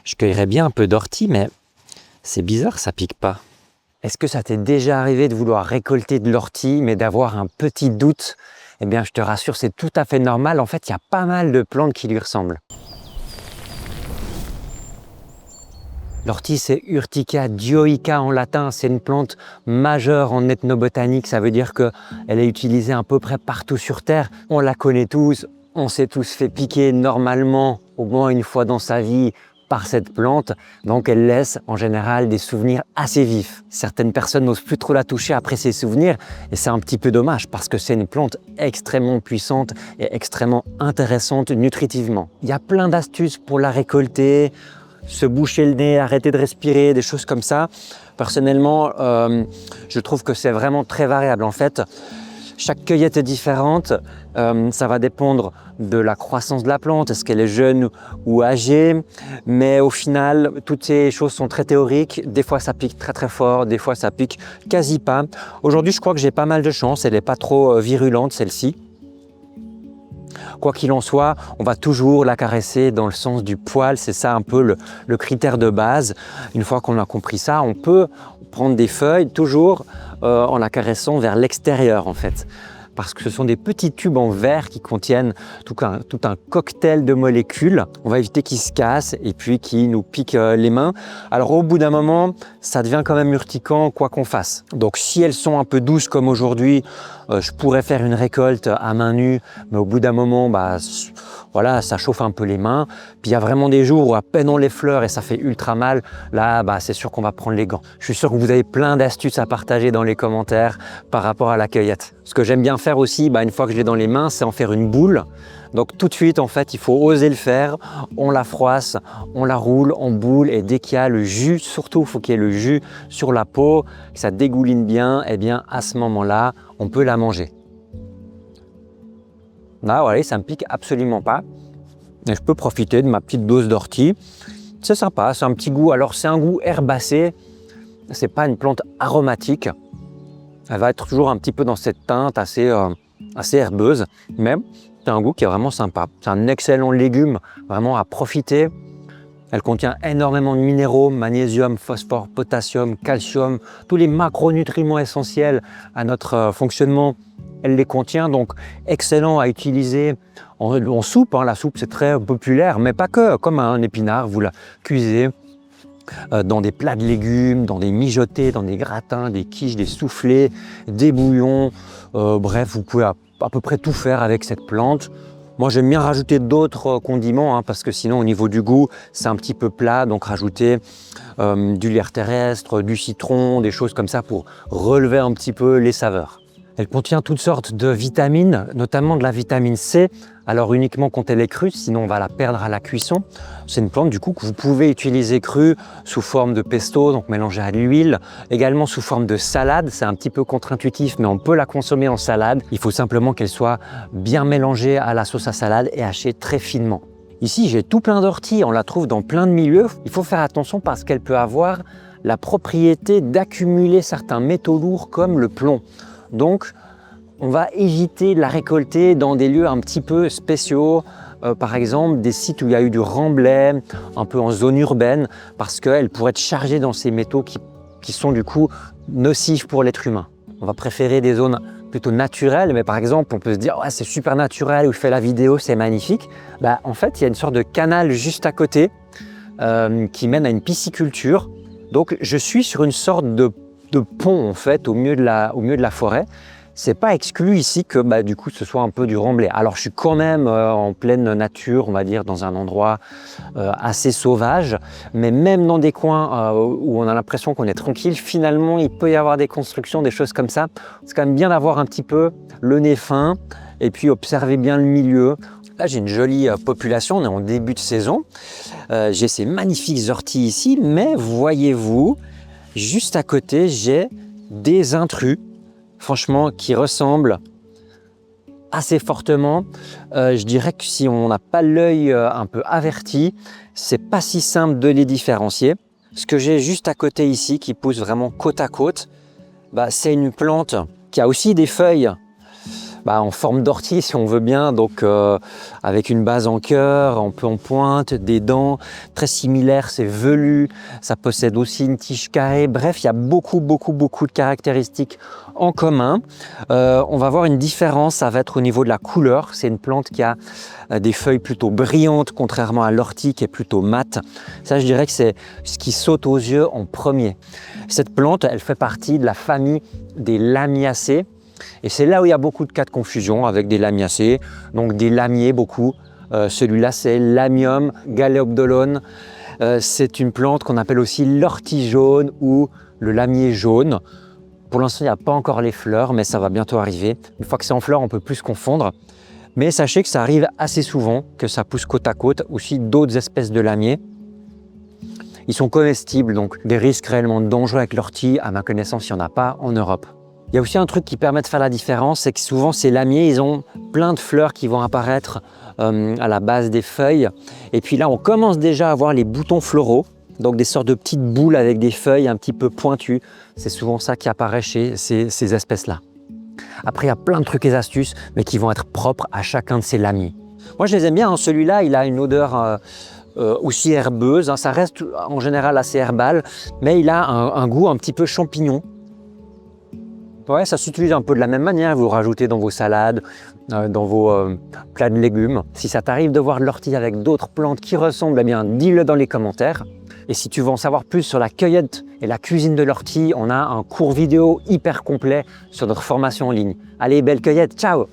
Je cueillerais bien un peu d'ortie, mais c'est bizarre, ça pique pas. Est-ce que ça t'est déjà arrivé de vouloir récolter de l'ortie, mais d'avoir un petit doute? Eh bien, je te rassure, c'est tout à fait normal. En fait, il y a pas mal de plantes qui lui ressemblent. L'ortie, c'est Urtica dioica en latin. C'est une plante majeure en ethnobotanique. Ça veut dire qu'elle est utilisée à peu près partout sur Terre. On la connaît tous. On s'est tous fait piquer normalement, au moins une fois dans sa vie, par cette plante. Donc, elle laisse en général des souvenirs assez vifs. Certaines personnes n'osent plus trop la toucher après ces souvenirs. Et c'est un petit peu dommage parce que c'est une plante extrêmement puissante et extrêmement intéressante nutritivement. Il y a plein d'astuces pour la récolter. Se boucher le nez, arrêter de respirer, des choses comme ça. Personnellement, je trouve que c'est vraiment très variable. En fait, chaque cueillette est différente. Ça va dépendre de la croissance de la plante, est-ce qu'elle est jeune ou âgée. Mais au final, toutes ces choses sont très théoriques. Des fois, ça pique très très fort, des fois, ça pique quasi pas. Aujourd'hui, je crois que j'ai pas mal de chance. Elle n'est pas trop virulente, celle-ci. Quoi qu'il en soit, on va toujours la caresser dans le sens du poil, c'est ça un peu le critère de base. Une fois qu'on a compris ça, on peut prendre des feuilles toujours en la caressant vers l'extérieur en fait. Parce que ce sont des petits tubes en verre qui contiennent tout un cocktail de molécules. On va éviter qu'ils se cassent et puis qu'ils nous piquent les mains. Alors au bout d'un moment, ça devient quand même urticant quoi qu'on fasse. Donc si elles sont un peu douces comme aujourd'hui, je pourrais faire une récolte à main nue, mais au bout d'un moment, voilà, ça chauffe un peu les mains. Puis il y a vraiment des jours où à peine on les fleure et ça fait ultra mal. Là, c'est sûr qu'on va prendre les gants. Je suis sûr que vous avez plein d'astuces à partager dans les commentaires par rapport à la cueillette. Ce que j'aime bien faire aussi, une fois que je l'ai dans les mains, c'est en faire une boule. Donc tout de suite, en fait, il faut oser le faire. On la froisse, on la roule en boule et dès qu'il y a le jus, surtout, il faut qu'il y ait le jus sur la peau, que ça dégouline bien, et bien à ce moment-là, on peut la manger. Là, voilà, ça ne me pique absolument pas. Et je peux profiter de ma petite dose d'ortie. C'est sympa, c'est un petit goût. Alors, c'est un goût herbacé. Ce n'est pas une plante aromatique. Elle va être toujours un petit peu dans cette teinte assez herbeuse. Mais c'est un goût qui est vraiment sympa. C'est un excellent légume, vraiment à profiter. Elle contient énormément de minéraux, magnésium, phosphore, potassium, calcium, tous les macronutriments essentiels à notre fonctionnement. Elle les contient, donc excellent à utiliser en soupe. La soupe, c'est très populaire, mais pas que. Comme un épinard, vous la cuisez dans des plats de légumes, dans des mijotés, dans des gratins, des quiches, des soufflés, des bouillons. Bref, vous pouvez à peu près tout faire avec cette plante. Moi, j'aime bien rajouter d'autres condiments parce que sinon, au niveau du goût, c'est un petit peu plat. Donc, rajouter du lierre terrestre, du citron, des choses comme ça pour relever un petit peu les saveurs. Elle contient toutes sortes de vitamines, notamment de la vitamine C. Alors uniquement quand elle est crue, sinon on va la perdre à la cuisson. C'est une plante du coup que vous pouvez utiliser crue sous forme de pesto, donc mélangée à l'huile. Également sous forme de salade, c'est un petit peu contre-intuitif, mais on peut la consommer en salade. Il faut simplement qu'elle soit bien mélangée à la sauce à salade et hachée très finement. Ici, j'ai tout plein d'orties, on la trouve dans plein de milieux. Il faut faire attention parce qu'elle peut avoir la propriété d'accumuler certains métaux lourds comme le plomb. Donc, on va éviter de la récolter dans des lieux un petit peu spéciaux, par exemple des sites où il y a eu du remblai, un peu en zone urbaine, parce qu'elle pourrait être chargée dans ces métaux qui sont du coup nocifs pour l'être humain. On va préférer des zones plutôt naturelles, mais par exemple, on peut se dire « c'est super naturel, où je fais la vidéo, c'est magnifique ». En fait, il y a une sorte de canal juste à côté qui mène à une pisciculture. Donc, je suis sur une sorte de pont en fait au milieu de la forêt. C'est pas exclu ici que du coup ce soit un peu du remblai. Alors je suis quand même en pleine nature, on va dire dans un endroit assez sauvage, mais même dans des coins où on a l'impression qu'on est tranquille, finalement il peut y avoir des constructions, des choses comme ça. C'est quand même bien d'avoir un petit peu le nez fin et puis observer bien le milieu. Là j'ai une jolie population, on est en début de saison. J'ai ces magnifiques orties ici, mais voyez-vous, juste à côté, j'ai des intrus, franchement, qui ressemblent assez fortement. Je dirais que si on n'a pas l'œil un peu averti, c'est pas si simple de les différencier. Ce que j'ai juste à côté ici, qui pousse vraiment côte à côte, c'est une plante qui a aussi des feuilles en forme d'ortie si on veut bien, donc avec une base en cœur, un peu en pointe, des dents très similaires, c'est velu, ça possède aussi une tige carrée. Bref, il y a beaucoup de caractéristiques en commun. On va voir une différence, ça va être au niveau de la couleur. C'est une plante qui a des feuilles plutôt brillantes, contrairement à l'ortie qui est plutôt mate. Ça, je dirais que c'est ce qui saute aux yeux en premier. Cette plante, elle fait partie de la famille des Lamiacées. Et c'est là où il y a beaucoup de cas de confusion avec des Lamiacées, donc des lamiers beaucoup. Celui-là, c'est Lamium galeopdolone. C'est une plante qu'on appelle aussi l'ortie jaune ou le lamier jaune. Pour l'instant, il n'y a pas encore les fleurs, mais ça va bientôt arriver. Une fois que c'est en fleurs, on peut plus se confondre. Mais sachez que ça arrive assez souvent, que ça pousse côte à côte, aussi d'autres espèces de lamiers. Ils sont comestibles, donc des risques réellement dangereux avec l'ortie, à ma connaissance, il n'y en a pas en Europe. Il y a aussi un truc qui permet de faire la différence, c'est que souvent ces lamiers, ils ont plein de fleurs qui vont apparaître à la base des feuilles. Et puis là, on commence déjà à voir les boutons floraux, donc des sortes de petites boules avec des feuilles un petit peu pointues. C'est souvent ça qui apparaît chez ces espèces-là. Après, il y a plein de trucs et astuces, mais qui vont être propres à chacun de ces lamiers. Moi, je les aime bien, hein. Celui-là, il a une odeur aussi herbeuse, hein. Ça reste en général assez herbal, mais il a un goût un petit peu champignon. Ouais, ça s'utilise un peu de la même manière, vous le rajoutez dans vos salades, dans vos plats de légumes. Si ça t'arrive de voir de l'ortie avec d'autres plantes qui ressemblent, eh bien dis-le dans les commentaires. Et si tu veux en savoir plus sur la cueillette et la cuisine de l'ortie, on a un cours vidéo hyper complet sur notre formation en ligne. Allez, belle cueillette, ciao!